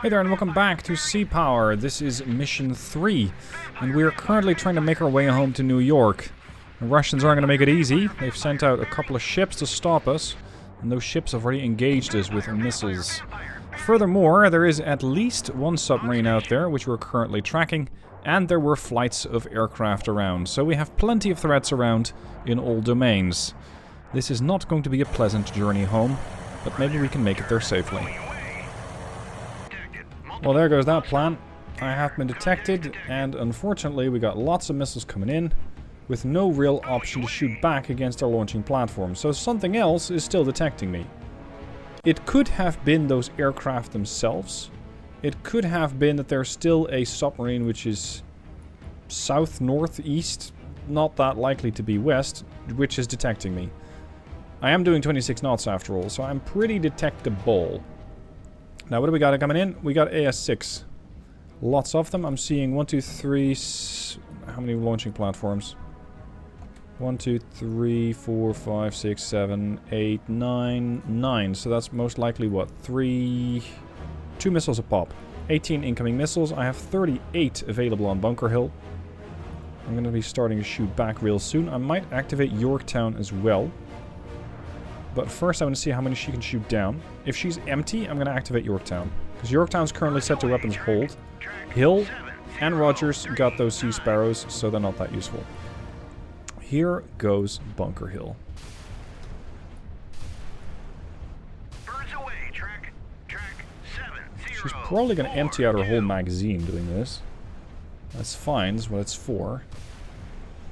Hey there and welcome back to Sea Power. This is Mission 3, and we are currently trying to make our way home to New York. The Russians aren't going to make it easy. They've sent out a couple of ships to stop us, and those ships have already engaged us with missiles. Furthermore, there is at least one submarine out there, which we're currently tracking, and there were flights of aircraft around, so we have plenty of threats around in all domains. This is not going to be a pleasant journey home, but maybe we can make it there safely. Well, there goes that plan. I have been detected, and unfortunately we got lots of missiles coming in, with no real option to shoot back against our launching platform, so something else is still detecting me. It could have been those aircraft themselves. It could have been that there's still a submarine which is south, north, east, not that likely to be west, which is detecting me. I am doing 26 knots after all, so I'm pretty detectable. Now, what do we got coming in? We got AS6. Lots of them. I'm seeing 1, 2, 3... How many launching platforms? 1, 2, 3, 4, 5, 6, 7, 8, 9... 9. So that's most likely, what? 2 missiles a pop. 18 incoming missiles. I have 38 available on Bunker Hill. I'm going to be starting to shoot back real soon. I might activate Yorktown as well. But first I want to see how many she can shoot down. If she's empty, I'm going to activate Yorktown. Because Yorktown's currently set to weapons hold. Hill and Rogers got those Sea Sparrows, so they're not that useful. Here goes Bunker Hill. She's probably going to empty out her whole magazine doing this. That's fine, that's what it's for.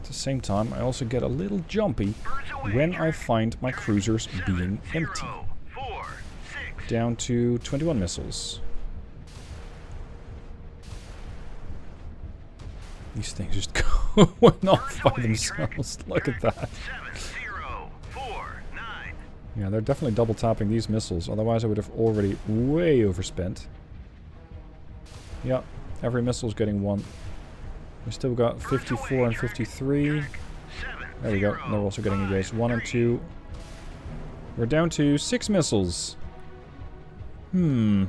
At the same time, I also get a little jumpy when I find my cruisers being empty. Down to 21 missiles. These things just going off by themselves. Look at that. Yeah, they're definitely double tapping these missiles. Otherwise, I would have already way overspent. Yeah, every missile's getting one. We still got 54 and 53. There we go. They're also getting engaged. 1 and 2. We're down to 6 missiles. We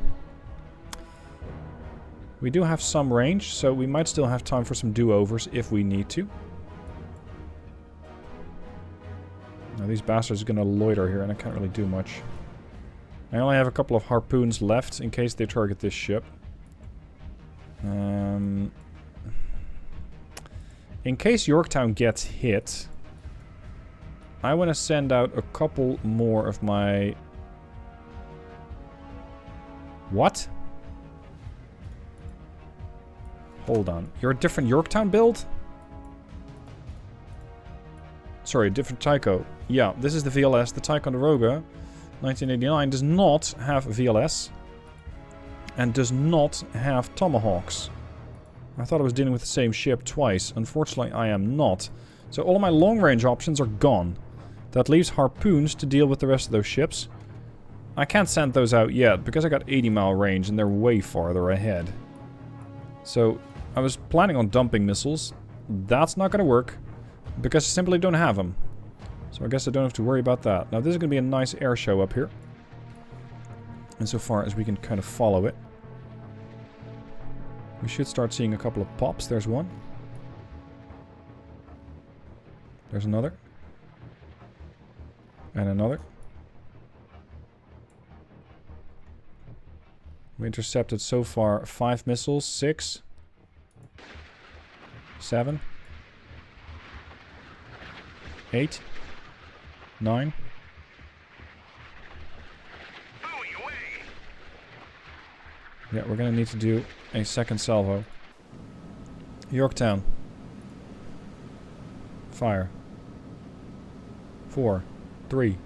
do have some range, so we might still have time for some do-overs if we need to. Now these bastards are going to loiter here, and I can't really do much. I only have a couple of harpoons left in case they target this ship. In case Yorktown gets hit, I want to send out a couple more of my... What? Hold on. You're a different Yorktown build? Sorry, a different Tycho. Yeah, this is the VLS. The Ticonderoga 1989 does not have VLS and does not have Tomahawks. I thought I was dealing with the same ship twice. Unfortunately, I am not. So all of my long-range options are gone. That leaves harpoons to deal with the rest of those ships. I can't send those out yet, because I got 80-mile range and they're way farther ahead. So, I was planning on dumping missiles. That's not going to work, because I simply don't have them. So I guess I don't have to worry about that. Now, this is going to be a nice air show up here. Insofar as we can kind of follow it. We should start seeing a couple of pops. There's one. There's another. And another. We intercepted so far 5 missiles. 6. 7. 8. 9. Yeah, we're gonna need to do a second salvo. Yorktown. Fire. 4, 3,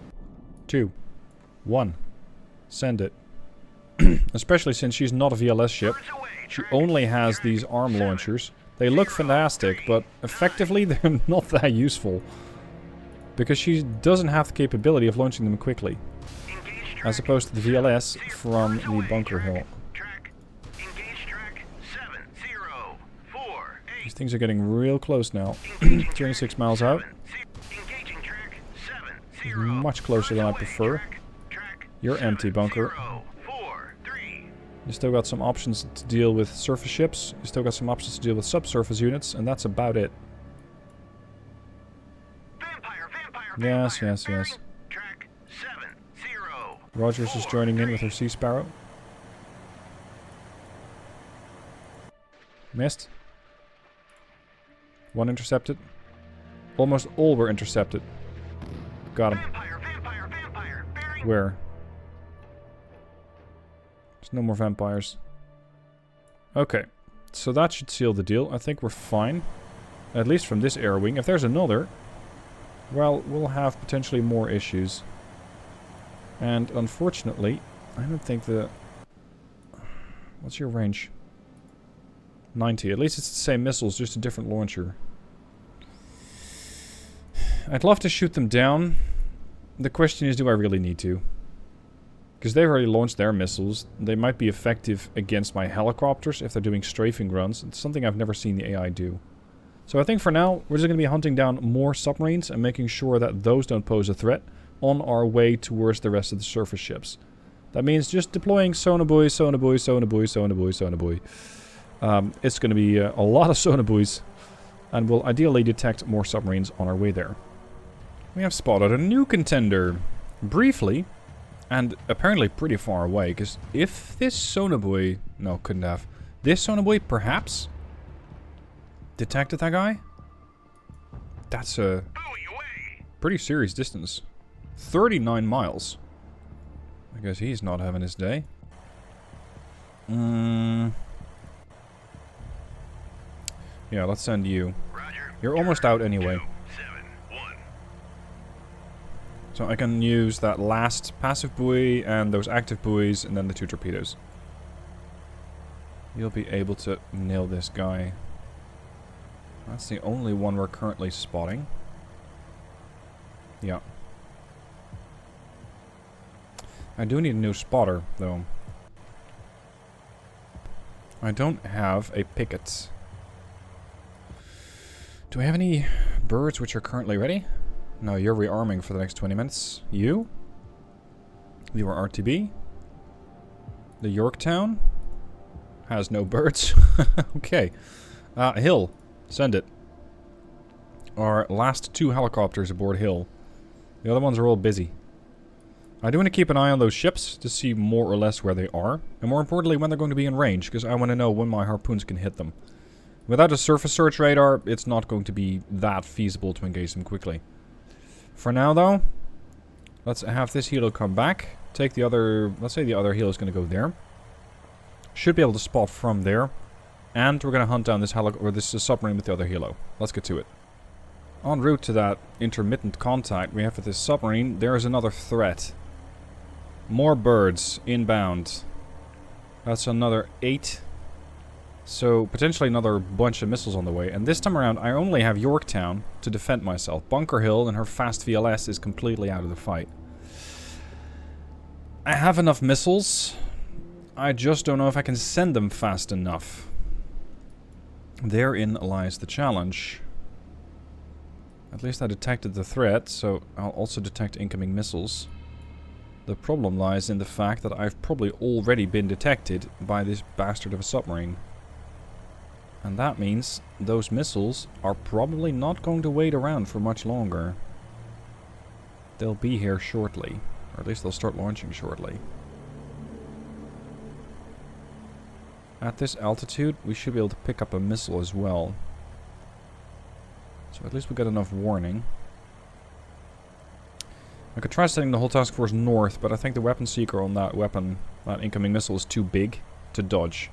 2, 1. Send it. Especially since she's not a VLS ship. She only has these arm launchers. They look fantastic, but effectively they're not that useful. Because she doesn't have the capability of launching them quickly. As opposed to the VLS from the Bunker Hill. These things are getting real close now. 26 miles out. Much closer than I prefer. You're empty, Bunker. You still got some options to deal with surface ships. You still got some options to deal with subsurface units, and that's about it. Yes. Track 7-0. Rogers is joining in with her Sea Sparrow. Missed. One intercepted. Almost all were intercepted. Got him. Vampire. Where? There's no more vampires. Okay. So that should seal the deal. I think we're fine. At least from this air wing. If there's another, well, we'll have potentially more issues. And unfortunately, I don't think the... What's your range? 90. At least it's the same missiles, just a different launcher. I'd love to shoot them down. The question is, do I really need to? Because they've already launched their missiles. They might be effective against my helicopters if they're doing strafing runs. It's something I've never seen the AI do. So I think for now, we're just going to be hunting down more submarines and making sure that those don't pose a threat on our way towards the rest of the surface ships. That means just deploying sonobuoy. It's going to be a lot of sonobuoys, and we'll ideally detect more submarines on our way there. We have spotted a new contender, briefly, and apparently pretty far away, because if this sonobuoy... No, couldn't have. This sonobuoy, perhaps, detected that guy? That's a pretty serious distance. 39 miles. I guess he's not having his day. Yeah, let's send you. Roger. You're almost out anyway. 271. So I can use that last passive buoy and those active buoys and then the 2 torpedoes. You'll be able to nail this guy. That's the only one we're currently spotting. Yeah. I do need a new spotter, though. I don't have a picket. Do I have any birds which are currently ready? No, you're rearming for the next 20 minutes. You? You are RTB. The Yorktown has no birds. Okay. Hill. Send it. Our last 2 helicopters aboard Hill. The other ones are all busy. I do want to keep an eye on those ships to see more or less where they are. And more importantly, when they're going to be in range, because I want to know when my harpoons can hit them. Without a surface search radar, it's not going to be that feasible to engage them quickly. For now, though, let's have this helo come back. Take the other... Let's say the other helo is going to go there. Should be able to spot from there. And we're going to hunt down this submarine with the other helo. Let's get to it. En route to that intermittent contact we have with this submarine, there is another threat. More birds inbound. That's another 8. So, potentially another bunch of missiles on the way. And this time around, I only have Yorktown to defend myself. Bunker Hill and her fast VLS is completely out of the fight. I have enough missiles. I just don't know if I can send them fast enough. Therein lies the challenge. At least I detected the threat, so I'll also detect incoming missiles. The problem lies in the fact that I've probably already been detected by this bastard of a submarine. And that means those missiles are probably not going to wait around for much longer. They'll be here shortly. Or at least they'll start launching shortly. At this altitude, we should be able to pick up a missile as well. So at least we got enough warning. I could try sending the whole task force north, but I think the weapon seeker on that incoming missile is too big to dodge.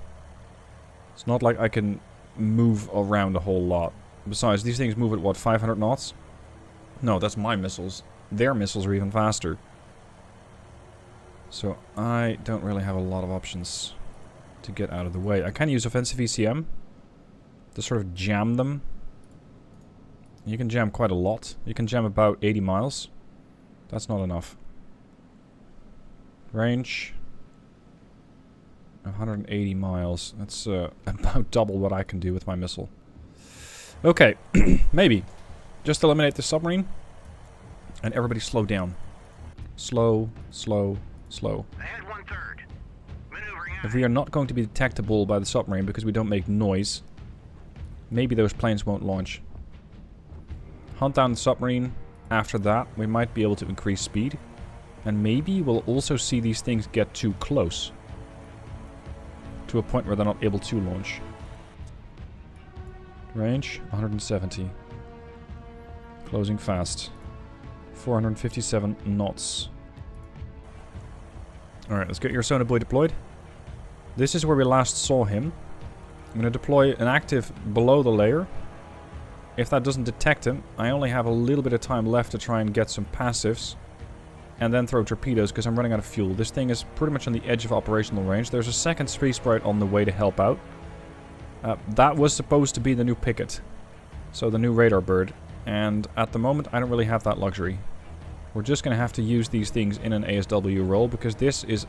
It's not like I can move around a whole lot. Besides, these things move at what, 500 knots? No, that's my missiles. Their missiles are even faster. So I don't really have a lot of options to get out of the way. I can use offensive ECM to sort of jam them. You can jam quite a lot. You can jam about 80 miles. That's not enough. Range 180 miles. That's about double what I can do with my missile. Okay, maybe. Just eliminate the submarine. And everybody slow down. Slow, slow, slow. Ahead 1/3. Maneuvering If we are not going to be detectable by the submarine because we don't make noise, maybe those planes won't launch. Hunt down the submarine. After that, we might be able to increase speed. And maybe we'll also see these things get too close. To a point where they're not able to launch. Range, 170. Closing fast. 457 knots. Alright, let's get your sonar buoy deployed. This is where we last saw him. I'm going to deploy an active below the layer. If that doesn't detect him, I only have a little bit of time left to try and get some passives. And then throw torpedoes, because I'm running out of fuel. This thing is pretty much on the edge of operational range. There's a second Spree Sprite on the way to help out. That was supposed to be the new Picket. So the new radar bird. And at the moment, I don't really have that luxury. We're just going to have to use these things in an ASW role, because this is,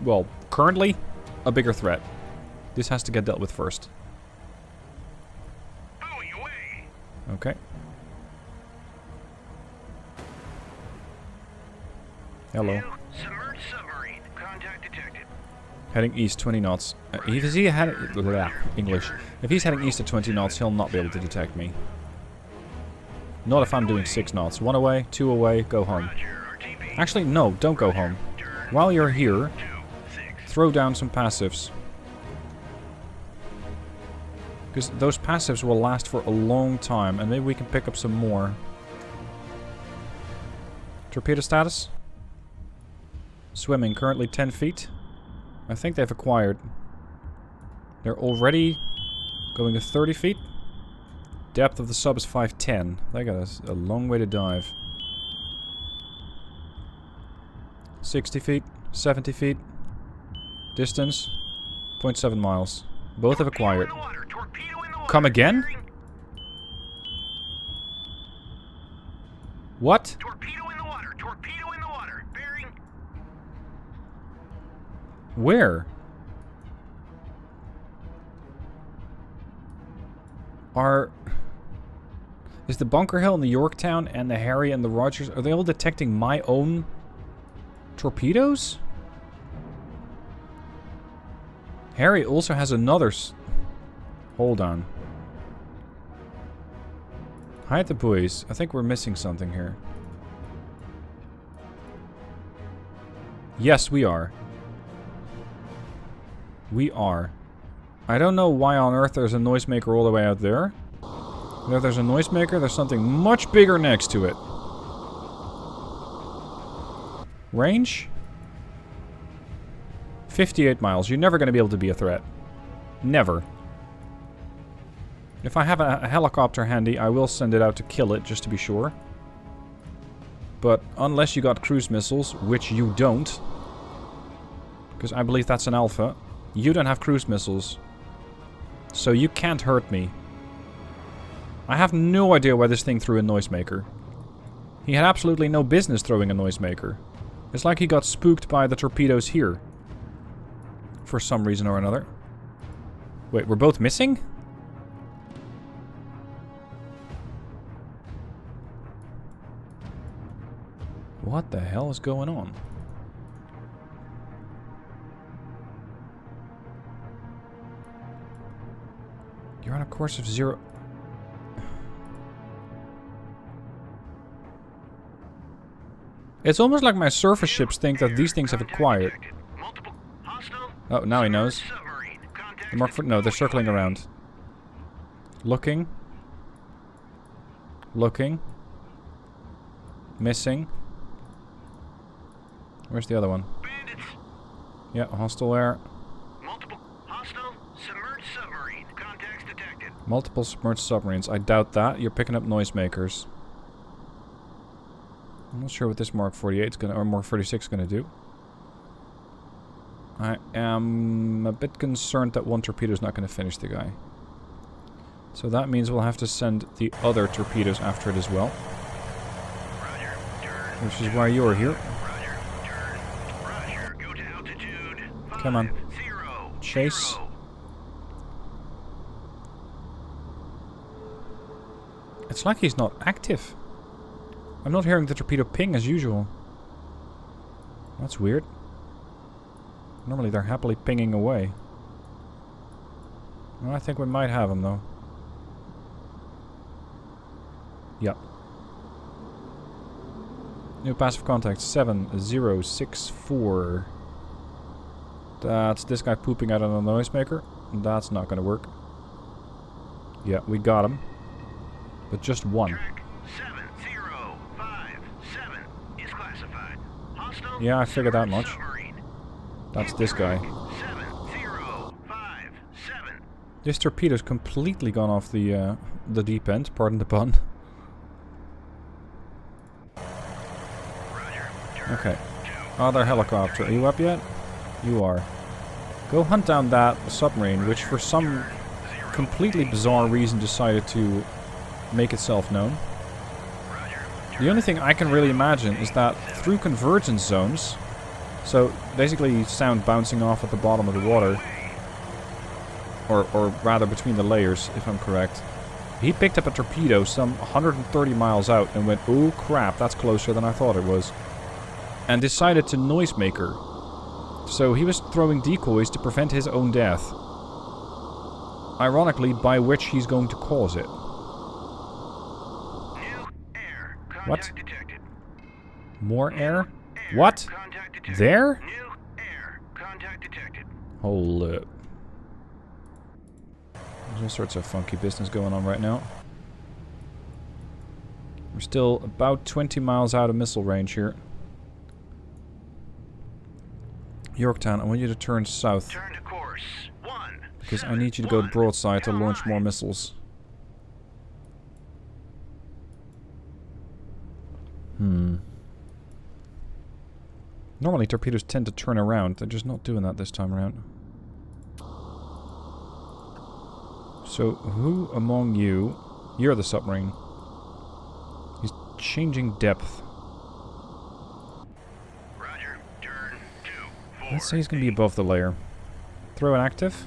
well, currently a bigger threat. This has to get dealt with first. Okay. Hello. Submerged submarine. Contact detected. Heading east 20 knots. If he had English. If he's heading east at 20 knots, he'll not be able to detect me. Not if I'm doing 6 knots. 1 away, 2 away, go home. Actually, no, don't go home. While you're here, throw down some passives. Because those passives will last for a long time, and maybe we can pick up some more. Torpedo status? Swimming, currently 10 feet. I think they've acquired. They're already going to 30 feet. Depth of the sub is 510. They got a long way to dive. 60 feet, 70 feet. Distance, 0.7 miles. Both have acquired. Come again? What? Torpedo in the water. Torpedo in the water. Bearing. Where? Is the Bunker Hill and the Yorktown and the Harry and the Rogers, are they all detecting my own torpedoes? Harry also has another hold on. Hide the buoys. I think we're missing something here. Yes, we are. We are. I don't know why on earth there's a noisemaker all the way out there. If there's a noisemaker, there's something much bigger next to it. Range? 58 miles. You're never going to be able to be a threat. Never. If I have a helicopter handy, I will send it out to kill it, just to be sure. But unless you got cruise missiles, which you don't, because I believe that's an alpha, you don't have cruise missiles. So you can't hurt me. I have no idea why this thing threw a noisemaker. He had absolutely no business throwing a noisemaker. It's like he got spooked by the torpedoes here. For some reason or another. Wait, we're both missing? What the hell is going on? You're on a course of 0... It's almost like my surface ships think that these things have acquired. Oh, now he knows. The Mark 4... No, they're circling around. Looking. Looking. Missing. Where's the other one? Yeah, hostile air. Multiple hostile submerged submarine. Contacts detected. Multiple submerged submarines. I doubt that. You're picking up noisemakers. I'm not sure what this Mark 48 is gonna, or Mark 46 is gonna do. I am a bit concerned that one torpedo is not gonna finish the guy. So that means we'll have to send the other torpedoes after it as well. Roger. Turn. Which is why you're here. Roger. Turn. Roger. Go to altitude. Come on. 0. Chase. 0. It's like he's not active. I'm not hearing the torpedo ping as usual. That's weird. Normally they're happily pinging away. Well, I think we might have them though. Yep. New passive contact 7064. That's this guy pooping out on a noisemaker. That's not gonna work. Yeah, we got him. But just one. Track 7057 is classified. Hostile Yeah, I figured that much. submarine. That's this guy. 7057. This torpedo's completely gone off the deep end, pardon the pun. Roger. Okay. Other helicopter. Are you up yet? You are. Go hunt down that submarine, which for some completely bizarre reason decided to make itself known. The only thing I can really imagine is that through convergence zones, so basically sound bouncing off at the bottom of the water, or rather between the layers, if I'm correct, he picked up a torpedo some 130 miles out and went, oh crap, that's closer than I thought it was, and decided to noisemaker. So he was throwing decoys to prevent his own death. Ironically, by which he's going to cause it. New air. What? Contact detected. More air? Air. What? Contact detected. There? New air. Contact detected. Hold up. There's all sorts of funky business going on right now. We're still about 20 miles out of missile range here. Yorktown, I want you to turn south. Turn to course. Because I need you to go broadside to launch more missiles. Normally torpedoes tend to turn around. They're just not doing that this time around. So, who among you... You're the submarine. He's changing depth. Roger. Turn to Let's say he's going to be above the layer. Throw an active.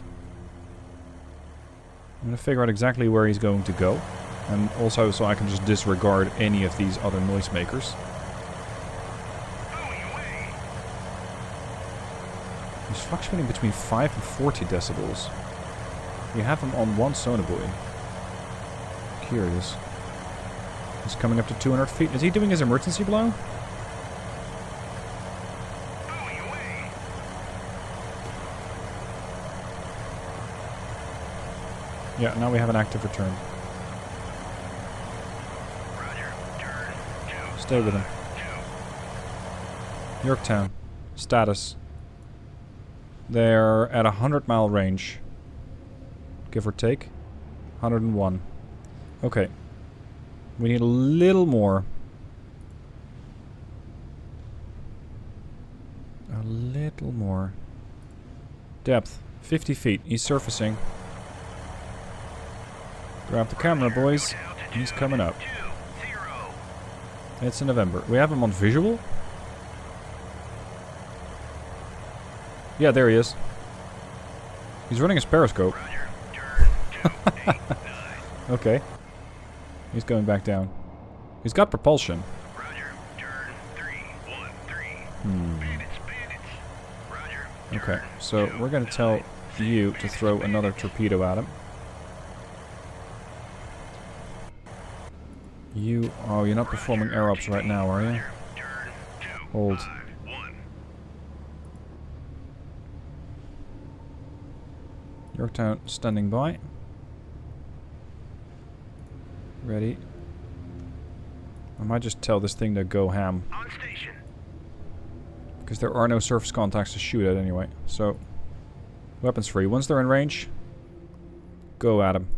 I'm going to figure out exactly where he's going to go. And also so I can just disregard any of these other noisemakers. He's fluctuating between 5 and 40 decibels. You have him on one sonobuoy. Curious. He's coming up to 200 feet. Is he doing his emergency blow? Yeah, now we have an active return. Roger. Turn to Stay with him. Yorktown. Status. They're at 100-mile range. Give or take. 101. Okay. We need a little more. A little more. Depth. 50 feet. He's surfacing. Grab the camera, boys. He's coming up. 20. It's in November. We have him on visual? Yeah, there he is. He's running his periscope. Roger. Turn 289. Okay. He's going back down. He's got propulsion. Roger. Turn 313. Bandits. Roger. Okay, so we're going to tell you to throw another torpedo at him. You... Oh, you're not performing air ops right now, are you? Turn Hold. 251. Yorktown standing by. Ready. I might just tell this thing to go ham. On station. Because there are no surface contacts to shoot at anyway. So, weapons free. Once they're in range, go at them.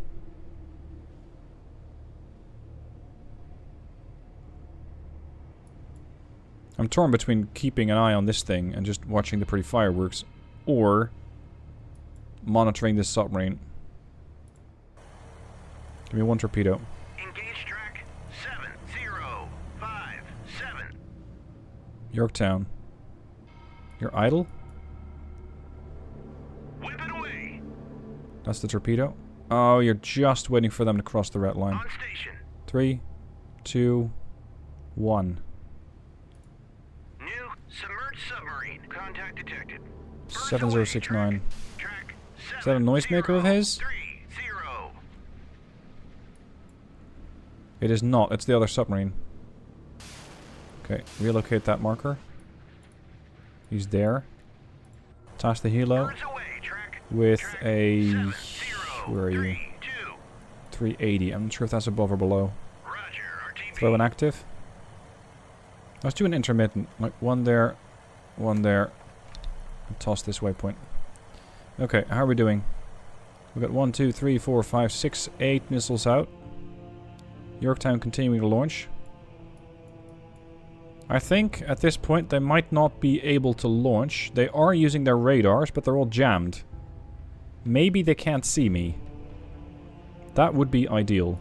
I'm torn between keeping an eye on this thing and just watching the pretty fireworks, or monitoring this submarine. Give me one torpedo. Engage track 7057. Yorktown. You're idle? Whip it away. That's the torpedo. Oh, you're just waiting for them to cross the red line. On station. 3, 2, 1. New submerged submarine. Contact detected. First 7069. Track Is that a noisemaker of his? 30. It is not. It's the other submarine. Okay, relocate that marker. He's there. Attach the helo Birds away, track with a... 7, 0, Where are you? 3, 2. 380. I'm not sure if that's above or below. Roger, RTP. Throw an active. Let's do an intermittent. Like one there, and toss this waypoint. Okay, how are we doing? We've got 1, 2, 3, 4, 5, 6, 8 missiles out. Yorktown continuing to launch. I think at this point they might not be able to launch. They are using their radars, but they're all jammed. Maybe they can't see me. That would be ideal.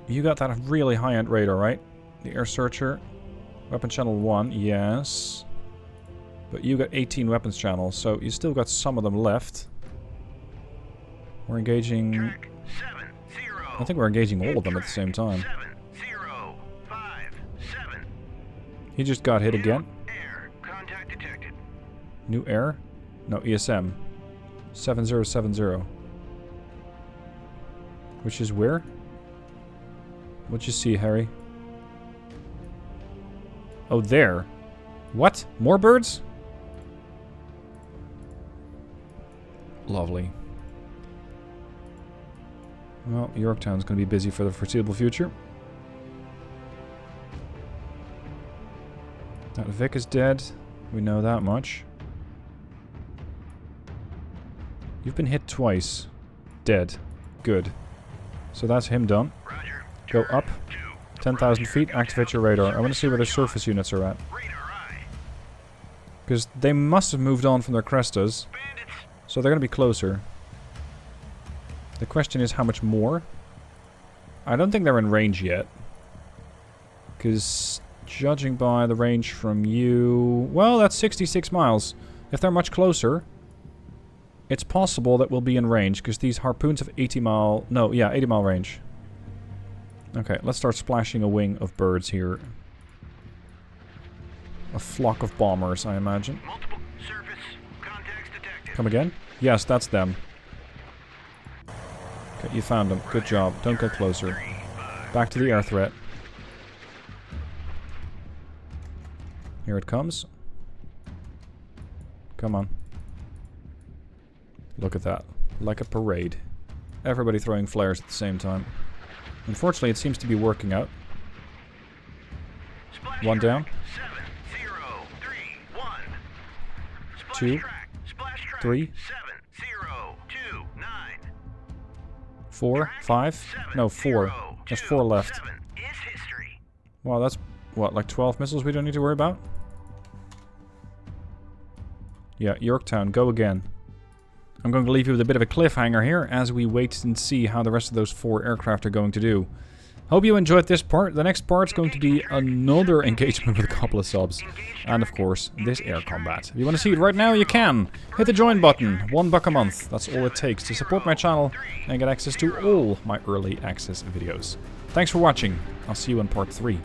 You got that really high-end radar, right? The air searcher. Weapon channel 1, yes. But you got 18 weapons channels, so you still got some of them left. We're engaging... Track 7, 0. I think we're engaging all of them at the same time. 7, 0, 5, 7. He just got hit again. Air. Contact detected. New air? No, ESM. 7070. Which is where? What'd you see, Harry? Oh, there. What? More birds? Lovely. Well, Yorktown's going to be busy for the foreseeable future. That Vic is dead. We know that much. You've been hit twice. Dead. Good. So that's him done. Roger. Go up. 10,000 feet. Activate your radar. I want to see where the surface units are at. Radar eye. Because they must have moved on from their crestas. Bandits. So they're going to be closer. The question is how much more? I don't think they're in range yet. Because judging by the range from you... Well, that's 66 miles. If they're much closer, it's possible that we'll be in range. Because these harpoons have 80 mile... No, yeah, 80 mile range. Okay, let's start splashing a wing of birds here. A flock of bombers, I imagine. Multiple surface contacts detected. Come again? Yes, that's them. Okay, you found them. Good job. Don't get closer. Back to the air threat. Here it comes. Come on. Look at that. Like a parade. Everybody throwing flares at the same time. Unfortunately, it seems to be working out. Splash One down. 7, 0, 3, 1. Splash 2, track. Splash track. 3, 7, 0, 2, 9. 4, 5. No, 4. There's 4 left. 7 is history. Wow, that's, what, like 12 missiles we don't need to worry about? Yeah, Yorktown, go again. I'm going to leave you with a bit of a cliffhanger here as we wait and see how the rest of those 4 aircraft are going to do. Hope you enjoyed this part. The next part's going to be another engagement with a couple of subs. And of course, this air combat. If you want to see it right now, you can. Hit the join button. $1 a month. That's all it takes to support my channel and get access to all my early access videos. Thanks for watching. I'll see you in part 3.